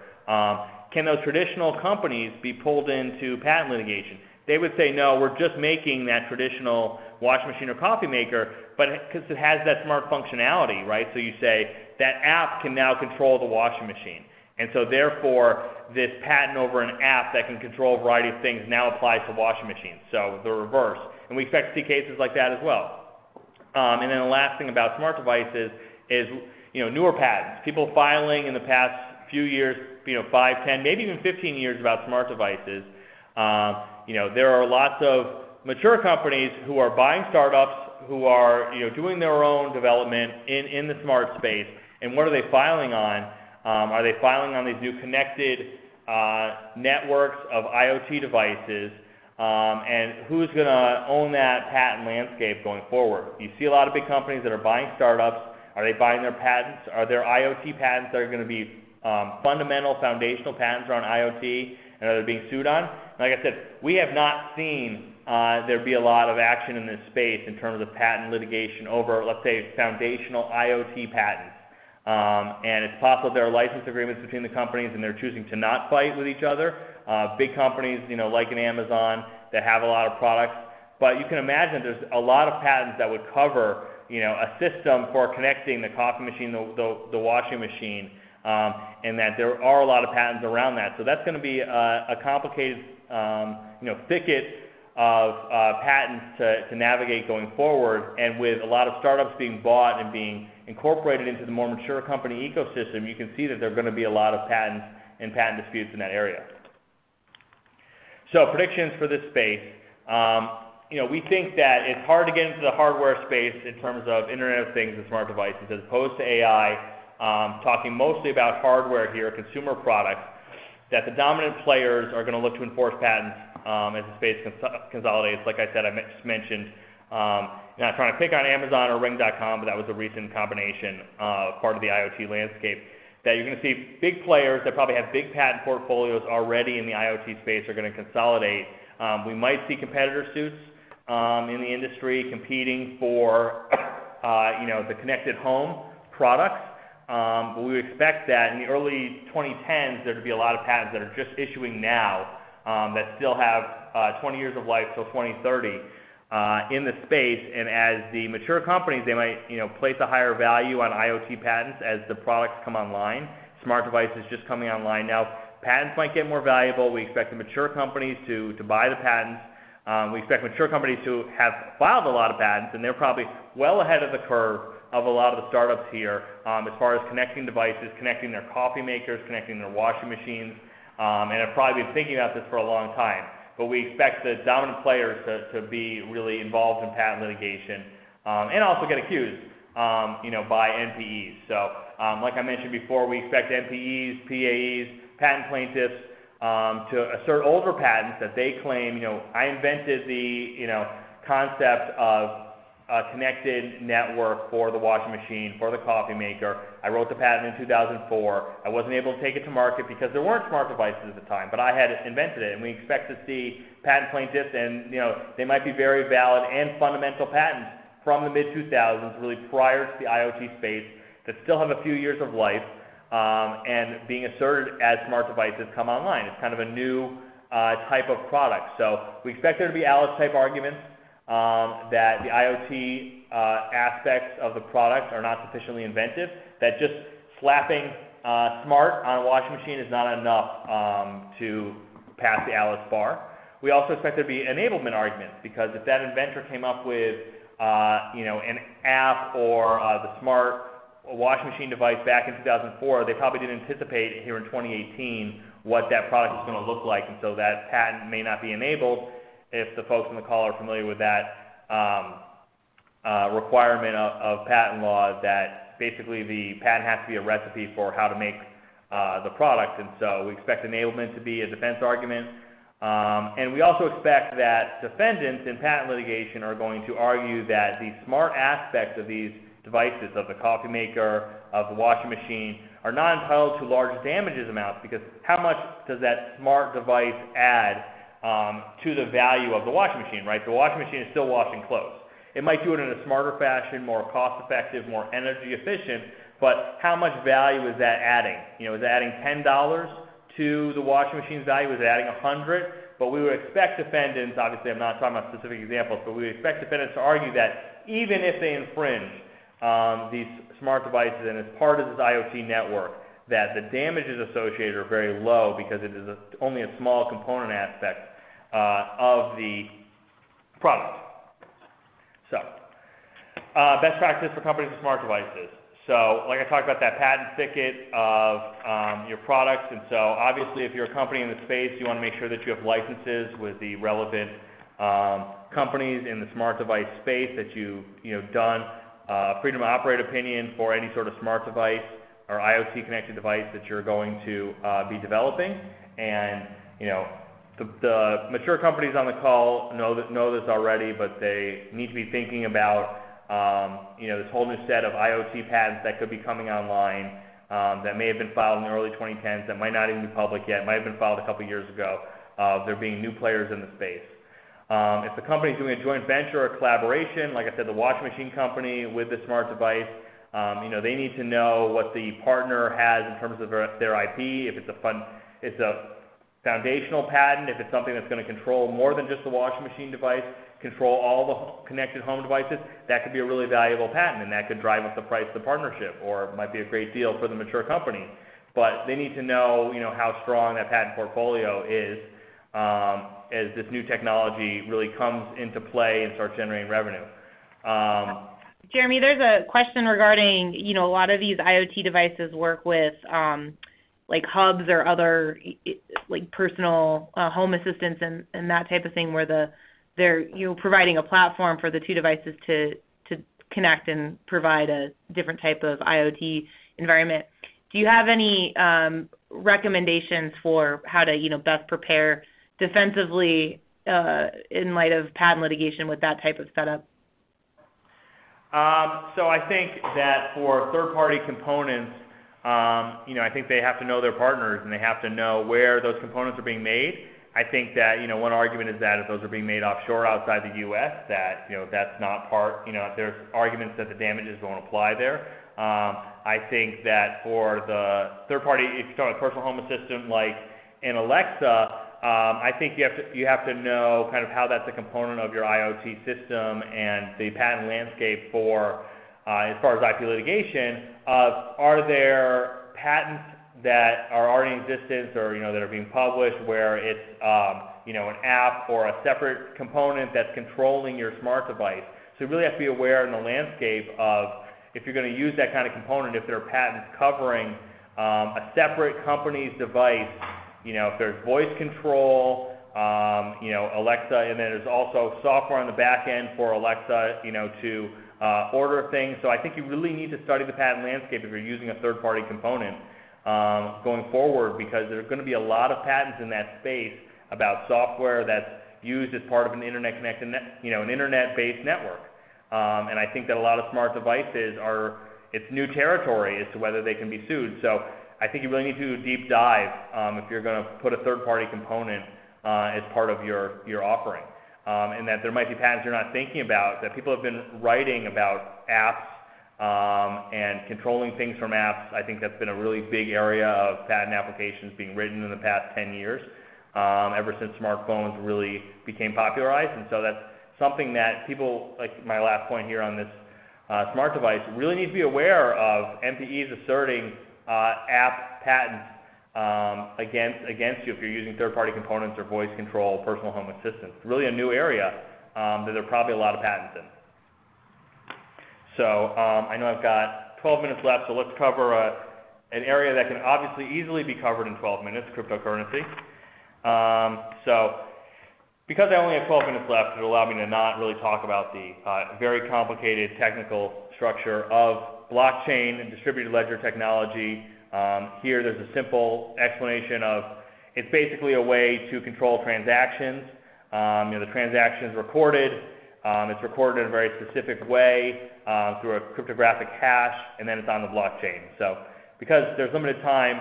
Can those traditional companies be pulled into patent litigation? They would say, no, we're just making that traditional washing machine or coffee maker, but because it has that smart functionality, right? So you say that app can now control the washing machine. And so therefore, this patent over an app that can control a variety of things now applies to washing machines. So the reverse. And we expect to see cases like that as well. And then the last thing about smart devices is, newer patents. People filing in the past few years, 5, 10, maybe even 15 years about smart devices. There are lots of mature companies who are buying startups, who are, doing their own development in the smart space. And what are they filing on? Are they filing on these new connected networks of IoT devices? And who's going to own that patent landscape going forward? You see a lot of big companies that are buying startups. Are they buying their patents? Are there IoT patents that are going to be fundamental, foundational patents around IoT, and are they being sued on? Like I said, we have not seen there be a lot of action in this space in terms of patent litigation over, let's say, foundational IoT patents. And it's possible there are license agreements between the companies and they're choosing to not fight with each other. Big companies, like an Amazon, that have a lot of products. But you can imagine there's a lot of patents that would cover, a system for connecting the coffee machine, the washing machine, and that there are a lot of patents around that. So that's going to be a complicated, thicket of patents to navigate going forward. And with a lot of startups being bought and being incorporated into the more mature company ecosystem, you can see that there are going to be a lot of patents and patent disputes in that area. So predictions for this space. We think that it's hard to get into the hardware space in terms of Internet of Things and smart devices as opposed to AI, talking mostly about hardware here, consumer products, that the dominant players are going to look to enforce patents as the space consolidates. Like I said, I just mentioned, not trying to pick on Amazon or Ring.com, but that was a recent combination part of the IoT landscape, that you're going to see big players that probably have big patent portfolios already in the IoT space are going to consolidate. We might see competitor suits in the industry competing for, the connected home products. But we would expect that in the early 2010s, there to be a lot of patents that are just issuing now that still have 20 years of life till 2030 in the space. And as the mature companies, they might, place a higher value on IoT patents as the products come online. Smart devices just coming online now. Patents might get more valuable. We expect the mature companies to buy the patents. We expect mature companies to have filed a lot of patents, and they're probably well ahead of the curve of a lot of the startups here as far as connecting devices, connecting their coffee makers, connecting their washing machines, and have probably been thinking about this for a long time. But we expect the dominant players to be really involved in patent litigation and also get accused, by NPEs. So, like I mentioned before, we expect NPEs, PAEs, patent plaintiffs to assert older patents that they claim, I invented the, concept of a connected network for the washing machine, for the coffee maker. I wrote the patent in 2004. I wasn't able to take it to market because there weren't smart devices at the time, but I had invented it. And we expect to see patent plaintiffs, and they might be very valid and fundamental patents from the mid-2000s, really prior to the IoT space, that still have a few years of life and being asserted as smart devices come online. It's kind of a new type of product. So we expect there to be Alice-type arguments that the IoT aspects of the product are not sufficiently inventive, that just slapping smart on a washing machine is not enough to pass the Alice bar. We also expect there to be enablement arguments, because if that inventor came up with an app or the smart washing machine device back in 2004, they probably didn't anticipate here in 2018 what that product is going to look like, and so that patent may not be enabled if the folks on the call are familiar with that requirement of patent law, that basically the patent has to be a recipe for how to make the product. And so we expect enablement to be a defense argument. And we also expect that defendants in patent litigation are going to argue that the smart aspects of these devices, of the coffee maker, of the washing machine, are not entitled to large damages amounts, because how much does that smart device add to the value of the washing machine, right? The washing machine is still washing clothes. It might do it in a smarter fashion, more cost-effective, more energy efficient, but how much value is that adding? Is it adding $10 to the washing machine's value? Is it adding $100? But we would expect defendants, obviously I'm not talking about specific examples, but we would expect defendants to argue that even if they infringe these smart devices and as part of this IoT network, that the damages associated are very low because it is only a small component aspect of the product. So, best practice for companies with smart devices. So, like I talked about that patent thicket of your products, and so obviously if you're a company in the space, you want to make sure that you have licenses with the relevant companies in the smart device space, that you've done freedom of operate opinion for any sort of smart device or IoT connected device that you're going to be developing. And the mature companies on the call know this already, but they need to be thinking about this whole new set of IoT patents that could be coming online that may have been filed in the early 2010s, that might not even be public yet, might have been filed a couple years ago. There being new players in the space. If the company is doing a joint venture or collaboration, like I said, the washing machine company with the smart device, they need to know what the partner has in terms of their IP. If it's a foundational patent, if it's something that's going to control more than just the washing machine device, control all the connected home devices, that could be a really valuable patent, and that could drive up the price of the partnership, or it might be a great deal for the mature company. But they need to know, how strong that patent portfolio is as this new technology really comes into play and starts generating revenue. Jeremy, there's a question regarding, a lot of these IoT devices work with like hubs or other like personal home assistants and that type of thing, where they're providing a platform for the two devices to connect and provide a different type of IoT environment. Do you have any recommendations for how to best prepare defensively in light of patent litigation with that type of setup? So I think that for third-party components, I think they have to know their partners and they have to know where those components are being made. I think that, one argument is that if those are being made offshore outside the U.S., that, that's not part, there's arguments that the damages won't apply there. I think that for the third party, if you start with personal home assistant like an Alexa, I think you have to know kind of how that's a component of your IoT system and the patent landscape for, as far as IP litigation, are there patents that are already in existence or that are being published where it's an app or a separate component that's controlling your smart device. So you really have to be aware in the landscape of if you're going to use that kind of component, if there are patents covering a separate company's device. If there's voice control, Alexa, and then there's also software on the back end for Alexa, to order things. So I think you really need to study the patent landscape if you're using a third-party component going forward, because there's going to be a lot of patents in that space about software that's used as part of an internet-connected, an internet-based network. And I think that a lot of smart devices it's new territory as to whether they can be sued. So I think you really need to do a deep dive if you're going to put a third-party component as part of your offering. And that there might be patents you're not thinking about, that people have been writing about apps and controlling things from apps. I think that's been a really big area of patent applications being written in the past 10 years, ever since smartphones really became popularized. And so that's something that people, like my last point here on this smart device, really need to be aware of MPEs asserting app patents against you if you're using third-party components or voice control, personal home assistants. Really a new area that there are probably a lot of patents in. So I know I've got 12 minutes left, so let's cover an area that can obviously easily be covered in 12 minutes, cryptocurrency. So because I only have 12 minutes left, it'll allow me to not really talk about the very complicated technical structure of blockchain and distributed ledger technology. Here there's a simple explanation of it's basically a way to control transactions. The transaction is recorded. It's recorded in a very specific way through a cryptographic hash, and then it's on the blockchain. So because there's limited time,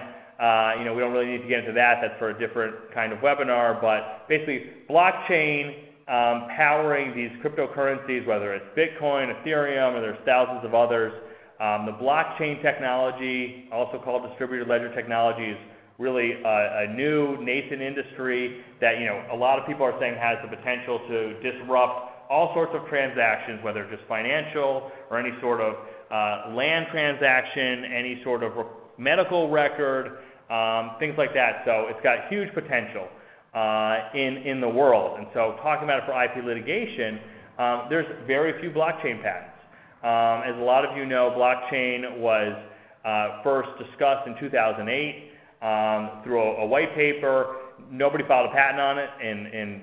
we don't really need to get into that. That's for a different kind of webinar. But basically, blockchain powering these cryptocurrencies, whether it's Bitcoin, Ethereum, or there's thousands of others. The blockchain technology, also called distributed ledger technology, is really a new nascent industry that a lot of people are saying has the potential to disrupt all sorts of transactions, whether just financial or any sort of land transaction, any sort of medical record, things like that. So it's got huge potential in the world. And so talking about it for IP litigation, there's very few blockchain patents. As a lot of you know, blockchain was first discussed in 2008 through a white paper. Nobody filed a patent on it, and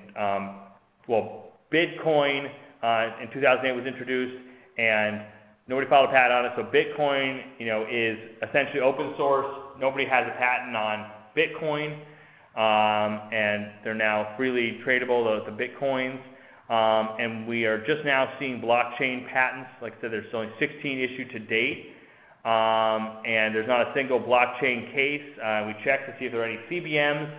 Bitcoin in 2008 was introduced, and nobody filed a patent on it. So Bitcoin, is essentially open source. Nobody has a patent on Bitcoin, and they're now freely tradable, the Bitcoins. And we are just now seeing blockchain patents. Like I said, there's only 16 issued to date, and there's not a single blockchain case. We checked to see if there are any CBMs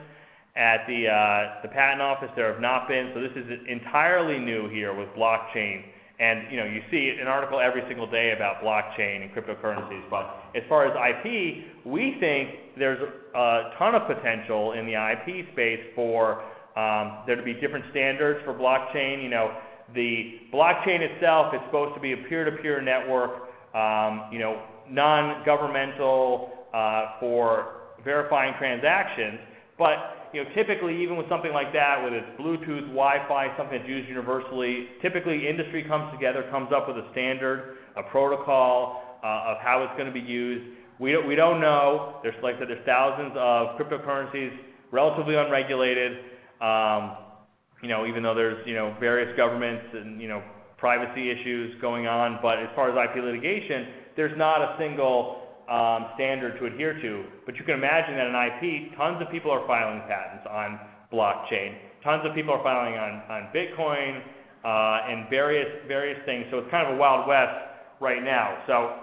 at the patent office. There have not been. So this is entirely new here with blockchain. And you see an article every single day about blockchain and cryptocurrencies. But as far as IP, we think there's a ton of potential in the IP space for there to be different standards for blockchain. The blockchain itself is supposed to be a peer-to-peer network, non-governmental for verifying transactions. But typically, even with something like that, whether it's Bluetooth, Wi-Fi, something that's used universally, typically industry comes together, comes up with a standard, a protocol of how it's going to be used. We don't know. There's, like I said, there's thousands of cryptocurrencies, relatively unregulated. Even though there's various governments and privacy issues going on. But as far as IP litigation, there's not a single standard to adhere to. But you can imagine that in IP, tons of people are filing patents on blockchain. Tons of people are filing on Bitcoin and various things. So it's kind of a Wild West right now. So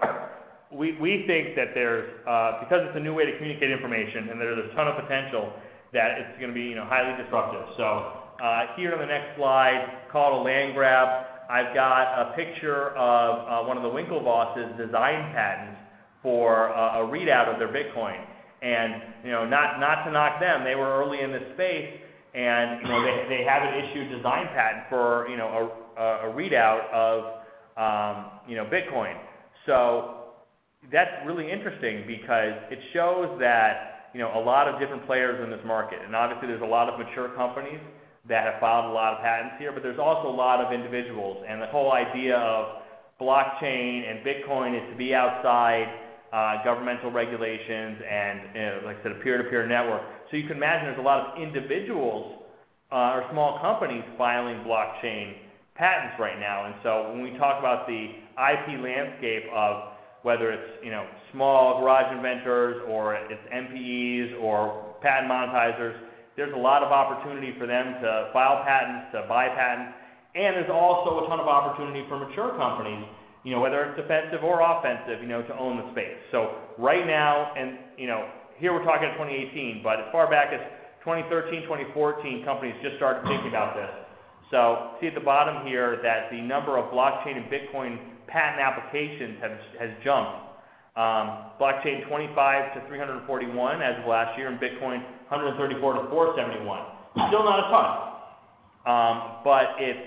we think that there's, because it's a new way to communicate information and there's a ton of potential, that it's going to be highly disruptive. So here on the next slide, called a land grab, I've got a picture of one of the Winklevoss's design patents for a readout of their Bitcoin. And not to knock them, they were early in this space, and they have an issued design patent for a readout of Bitcoin. So that's really interesting because it shows that a lot of different players in this market. And obviously there's a lot of mature companies that have filed a lot of patents here, but there's also a lot of individuals. And the whole idea of blockchain and Bitcoin is to be outside governmental regulations and, like I said, a peer-to-peer network. So you can imagine there's a lot of individuals or small companies filing blockchain patents right now. And so when we talk about the IP landscape of whether it's small garage inventors or it's MPEs or patent monetizers, there's a lot of opportunity for them to file patents, to buy patents, and there's also a ton of opportunity for mature companies, whether it's defensive or offensive, to own the space. So right now, and here we're talking 2018, but as far back as 2013, 2014, companies just started thinking about this. So see at the bottom here that the number of blockchain and Bitcoin patent applications has jumped. Blockchain 25 to 341 as of last year, and Bitcoin 134 to 471. Still not a ton, but it's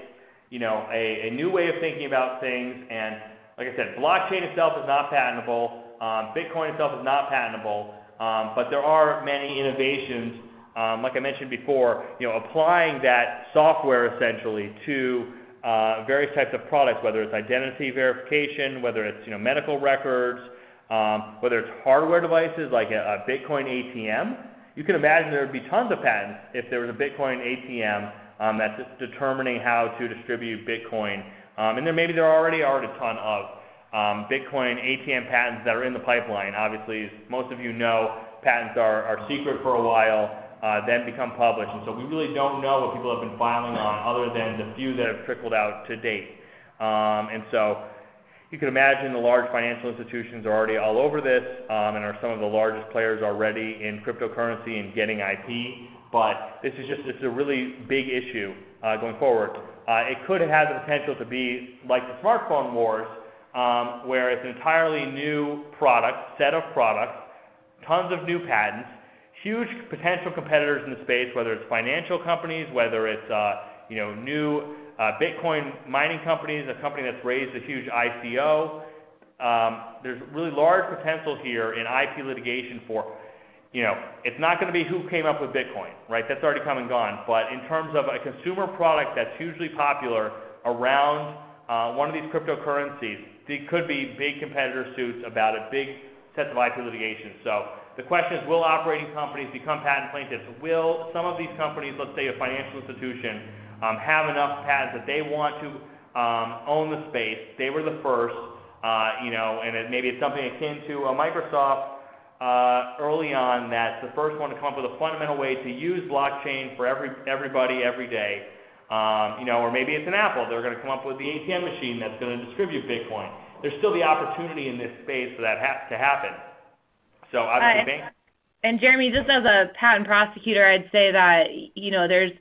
a new way of thinking about things. And like I said, blockchain itself is not patentable. Bitcoin itself is not patentable, but there are many innovations. Like I mentioned before, applying that software essentially to various types of products, whether it's identity verification, whether it's medical records, whether it's hardware devices like a Bitcoin ATM. You can imagine there would be tons of patents if there was a Bitcoin ATM that's determining how to distribute Bitcoin. And there already are a ton of Bitcoin ATM patents that are in the pipeline. Obviously, as most of you know, patents are secret for a while, then become published. And so we really don't know what people have been filing on other than the few that have trickled out to date. And so you can imagine the large financial institutions are already all over this and are some of the largest players already in cryptocurrency and getting IP. But this is it's a really big issue going forward. It could have the potential to be like the smartphone wars, where it's an entirely new set of products, tons of new patents, huge potential competitors in the space, whether it's financial companies, whether it's new Bitcoin mining companies, a company that's raised a huge ICO. there's really large potential here in IP litigation for, it's not going to be who came up with Bitcoin, right? That's already come and gone. But in terms of a consumer product that's hugely popular around one of these cryptocurrencies, there could be big competitor suits about it, big sets of IP litigation. So the question is, will operating companies become patent plaintiffs? Will some of these companies, let's say a financial institution, have enough patents that they want to own the space? They were the first, and maybe it's something akin to Microsoft early on, that's the first one to come up with a fundamental way to use blockchain for everybody every day. Or maybe it's an Apple. They're going to come up with the ATM machine that's going to distribute Bitcoin. There's still the opportunity in this space for that to happen. So obviously, and Jeremy, just as a patent prosecutor, I'd say that there's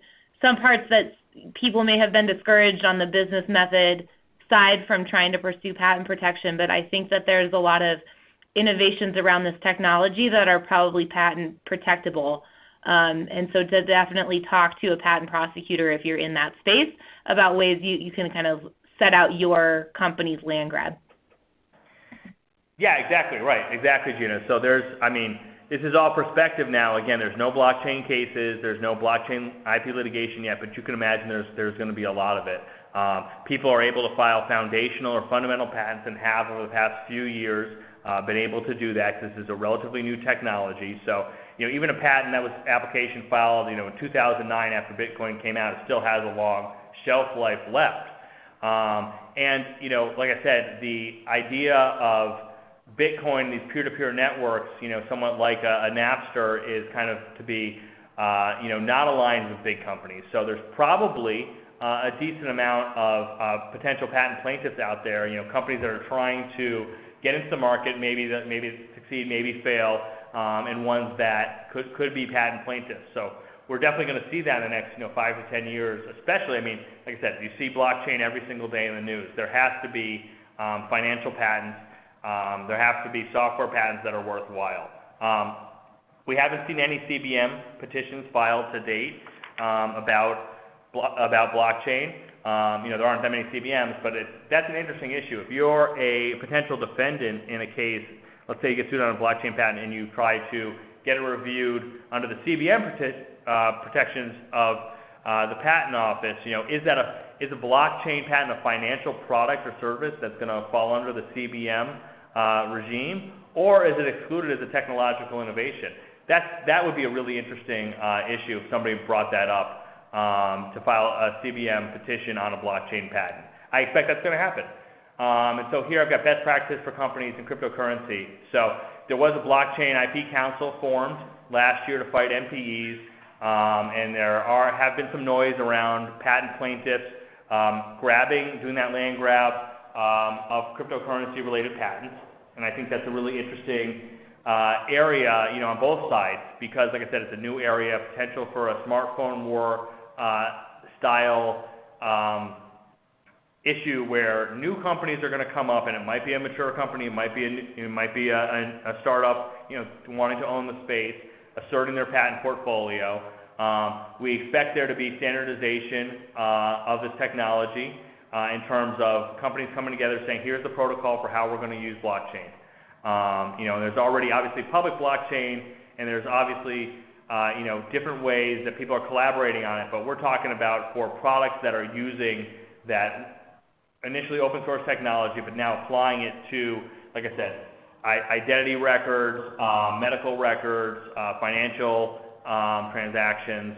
some parts that people may have been discouraged on the business method side from trying to pursue patent protection, but I think that there's a lot of innovations around this technology that are probably patent protectable. And so to definitely talk to a patent prosecutor if you're in that space about ways you can kind of set out your company's land grab. Yeah, exactly, right. Exactly, Gina. So this is all perspective now. Again, there's no blockchain cases, there's no blockchain IP litigation yet, but you can imagine there's going to be a lot of it. People are able to file foundational or fundamental patents and have over the past few years been able to do that because this is a relatively new technology. So, even a patent that was application filed, in 2009 after Bitcoin came out, it still has a long shelf life left. And, like I said, the idea of Bitcoin, these peer-to-peer networks, somewhat like a Napster, is kind of to be, not aligned with big companies. So there's probably a decent amount of potential patent plaintiffs out there, companies that are trying to get into the market, maybe succeed, maybe fail, and ones that could be patent plaintiffs. So we're definitely going to see that in the next 5 to 10 years, especially, like I said, you see blockchain every single day in the news. There has to be financial patents. There have to be software patents that are worthwhile. We haven't seen any CBM petitions filed to date about blockchain. There aren't that many CBMs, but that's an interesting issue. If you're a potential defendant in a case, let's say you get sued on a blockchain patent and you try to get it reviewed under the CBM protections of the patent office, is a blockchain patent a financial product or service that's going to fall under the CBM regime, or is it excluded as a technological innovation? That would be a really interesting issue if somebody brought that up. To file a CBM petition on a blockchain patent. I expect that's going to happen. And so here I've got best practice for companies in cryptocurrency. So there was a blockchain IP council formed last year to fight MPEs, and there have been some noise around patent plaintiffs doing that land grab of cryptocurrency-related patents. And I think that's a really interesting area, on both sides, because, like I said, it's a new area, potential for a smartphone war style issue where new companies are going to come up, and it might be a mature company, it might be a startup, wanting to own the space, asserting their patent portfolio. We expect there to be standardization of this technology in terms of companies coming together saying, here's the protocol for how we're going to use blockchain. There's already obviously public blockchain, and there's obviously different ways that people are collaborating on it, but we're talking about for products that are using that initially open source technology, but now applying it to, like I said, identity records, medical records, financial transactions,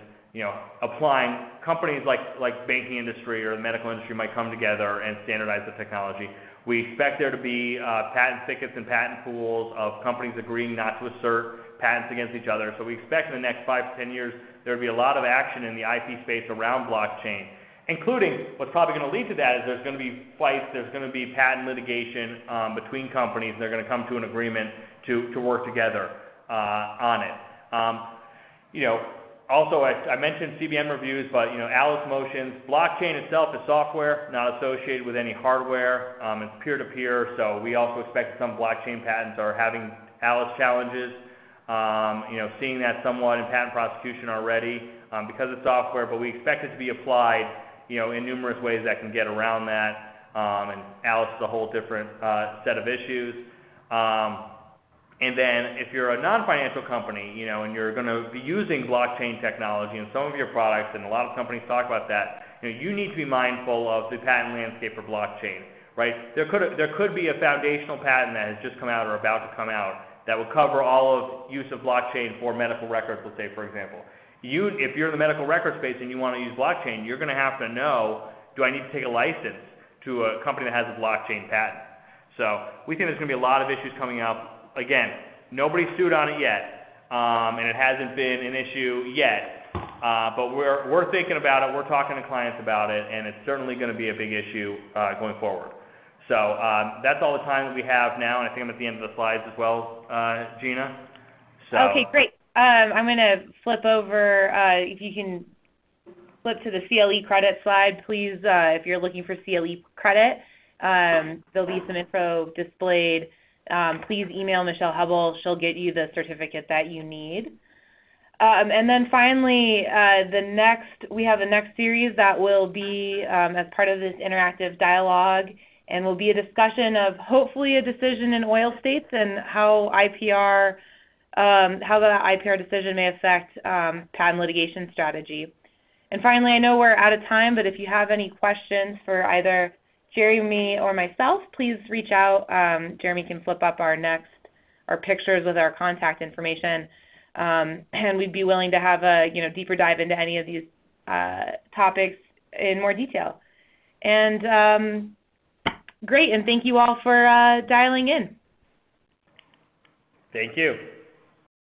applying companies like banking industry or the medical industry might come together and standardize the technology. We expect there to be patent thickets and patent pools of companies agreeing not to assert patents against each other. So we expect in the next 5 to 10 years there will be a lot of action in the IP space around blockchain, including what's probably going to lead to that is there's going to be fights, there's going to be patent litigation between companies, and they're going to come to an agreement to work together on it. Also, I mentioned CBM reviews, but Alice motions. Blockchain itself is software, not associated with any hardware. It's peer-to-peer, so we also expect some blockchain patents are having Alice challenges. Seeing that somewhat in patent prosecution already because it's software, but we expect it to be applied, in numerous ways that can get around that. and Alice is a whole different set of issues. And then if you're a non-financial company, you know, and you're going to be using blockchain technology in some of your products, and a lot of companies talk about that, you know, you need to be mindful of the patent landscape for blockchain, right? There could be a foundational patent that has just come out or about to come out that will cover all of use of blockchain for medical records, let's say, for example. If you're in the medical record space and you want to use blockchain, you're going to have to know, do I need to take a license to a company that has a blockchain patent? So we think there's going to be a lot of issues coming up. Again, nobody's sued on it yet, and it hasn't been an issue yet, but we're thinking about it, we're talking to clients about it, and it's certainly going to be a big issue going forward. So that's all the time that we have now, and I think I'm at the end of the slides as well, Gina. So, okay, great. I'm going to flip over, if you can flip to the CLE credit slide, please, if you're looking for CLE credit. There'll be some info displayed. Please email Michelle Hubble. She'll get you the certificate that you need. And then finally, we have the next series that will be as part of this interactive dialogue, and will be a discussion of hopefully a decision in oil states and how IPR, how the IPR decision may affect patent litigation strategy. And finally, I know we're out of time, but if you have any questions for either Jeremy or myself, please reach out. Jeremy can flip up our pictures with our contact information, and we'd be willing to have a deeper dive into any of these topics in more detail. And great, and thank you all for dialing in. Thank you.